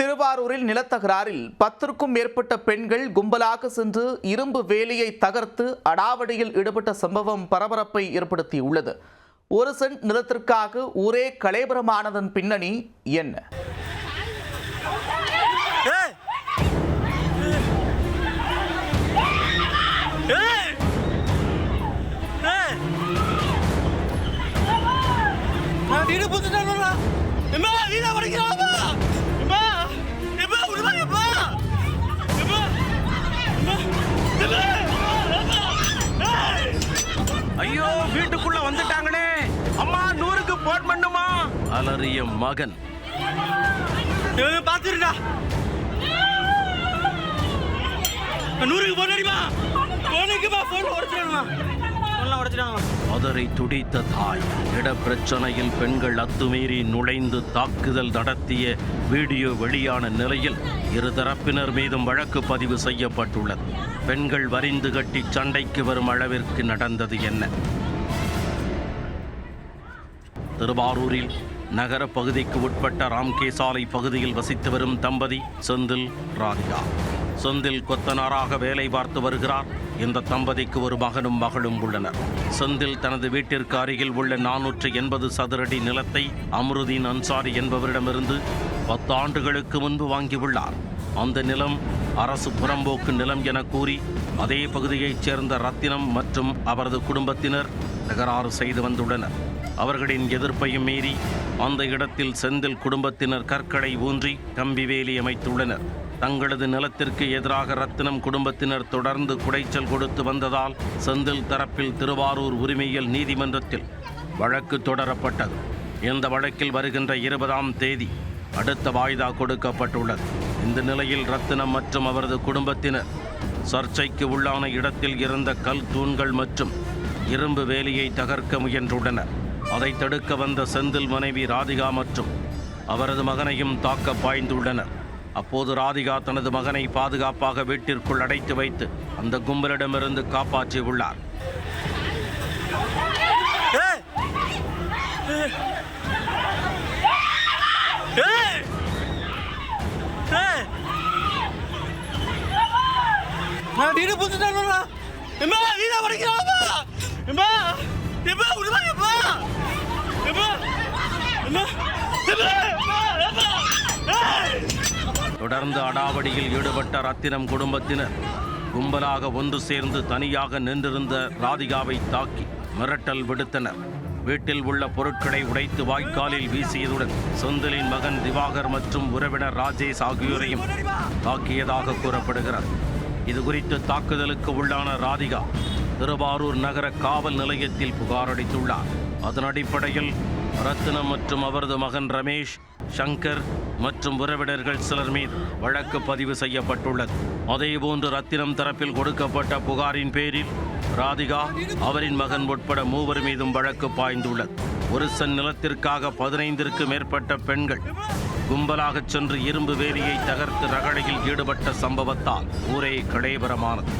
திருவாரூரில் நிலத்தகராறில் 10க்கும் மேற்பட்ட பெண்கள் கும்பலாக சென்று இரும்பு வேலியை தகர்த்து அடாவடியில் ஈடுபட்ட சம்பவம் பரபரப்பை ஏற்படுத்தியுள்ளது. 1 சென்ட் நிலத்திற்காக ஊரே கலவரமானதன் பின்னணி என்ன? ஐயோ, வீட்டுக்குள்ள வந்துட்டாங்களே, அம்மா 100க்கு போன் பண்ணுமா? அலறிய மகன். பாத்துருடா, 100க்கு போன் அடிமா, போனுக்குமா போன் உடைச்சிடுமா, போன்லாம் உடைச்சிடுமா. அதரை துடித்த தாய். இடப்பிரச்சனையில் பெண்கள் அத்துமீறி நுழைந்து தாக்குதல் நடத்திய வீடியோ வெளியான நிலையில் இருதரப்பினர் மீதும் வழக்கு பதிவு செய்யப்பட்டுள்ளது. பெண்கள் வரிந்து கட்டி சண்டைக்கு வரும் அளவிற்கு நடந்தது என்ன? திருவாரூரில் நகர பகுதிக்கு உட்பட்ட ராம்கேசாலை பகுதியில் வசித்து வரும் தம்பதி செந்தில், ராதிகா. செந்தில் கொத்தனாராக வேலை பார்த்து வருகிறார். இந்த தம்பதிக்கு ஒரு மகனும் மகளும் உள்ளனர். செந்தில் தனது வீட்டிற்கு அருகில் உள்ள 480 சதுரடி நிலத்தை அம்ருதீன் அன்சாரி என்பவரிடமிருந்து 10 ஆண்டுகளுக்கு முன்பு வாங்கியுள்ளார். அந்த நிலம் அரசு புறம்போக்கு நிலம் என கூறி அதே பகுதியைச் சேர்ந்த ரத்தினம் மற்றும் அவரது குடும்பத்தினர் தகராறு செய்து வந்துள்ளனர். அவர்களின் எதிர்ப்பையும் மீறி அந்த இடத்தில் செந்தில் குடும்பத்தினர் கற்களை ஊன்றி கம்பி வேலி அமைத்துள்ளனர். தங்களது நிலத்திற்கு எதிராக ரத்தினம் குடும்பத்தினர் தொடர்ந்து குடைச்சல் கொடுத்து வந்ததால் செந்தில் தரப்பில் திருவாரூர் உரிமையியல் நீதிமன்றத்தில் வழக்கு தொடரப்பட்டது. இந்த வழக்கில் வருகின்ற 20ஆம் தேதி அடுத்த வாய்தா கொடுக்கப்பட்டுள்ளது. இந்த நிலையில் ரத்தினம் மற்றும் அவரது குடும்பத்தினர் சர்ச்சைக்கு உள்ளான இடத்தில் இருந்த கல் தூண்கள் மற்றும் இரும்பு வேலியை தகர்க்க முயன்றுள்ளனர். அதை தடுக்க வந்த செந்தில் மனைவி ராதிகா மற்றும் அவரது மகனையும் தாக்க பாய்ந்துள்ளனர். அப்போது ராதிகா தனது மகனை பாதுகாப்பாக வீட்டிற்குள் அடைத்து வைத்து அந்த கும்பலிடமிருந்து காப்பாற்றியுள்ளார். தொடர்ந்து அடாவடியில் ஈடுபட்ட ரத்தினம் குடும்பத்தினர் கும்பலாக ஒன்று சேர்ந்து தனியாக நின்றிருந்த ராதிகாவை தாக்கி மிரட்டல் விடுத்தனர். வீட்டில் உள்ள பொருட்களை உடைத்து வாய்க்காலில் வீசியதுடன் செந்திலின் மகன் திவாகர் மற்றும் உறவினர் ராஜேஷ் ஆகியோரையும் தாக்கியதாக கூறப்படுகிறது. இதுகுறித்து தாக்குதலுக்கு உள்ளான ராதிகா திருவாரூர் நகர காவல் நிலையத்தில் புகார் அளித்துள்ளார். அதன் அடிப்படையில் ரத்தினம் மற்றும் அவரது மகன் ரமேஷ், சங்கர் மற்றும் உறவினர்கள் சிலர் மீது வழக்கு பதிவு செய்யப்பட்டுள்ளது. அதேபோன்று ரத்தினம் தரப்பில் கொடுக்கப்பட்ட புகாரின் பேரில் ராதிகா, அவரின் மகன் உட்பட 3 மீதும் வழக்கு பாய்ந்துள்ளது. 1 சென்ட் நிலத்திற்காக 15ற்கு மேற்பட்ட பெண்கள் கும்பலாக சென்று இரும்பு வேலியை தகர்த்து ரகளையில் ஈடுபட்ட சம்பவத்தால் ஊரே கலவரமானது.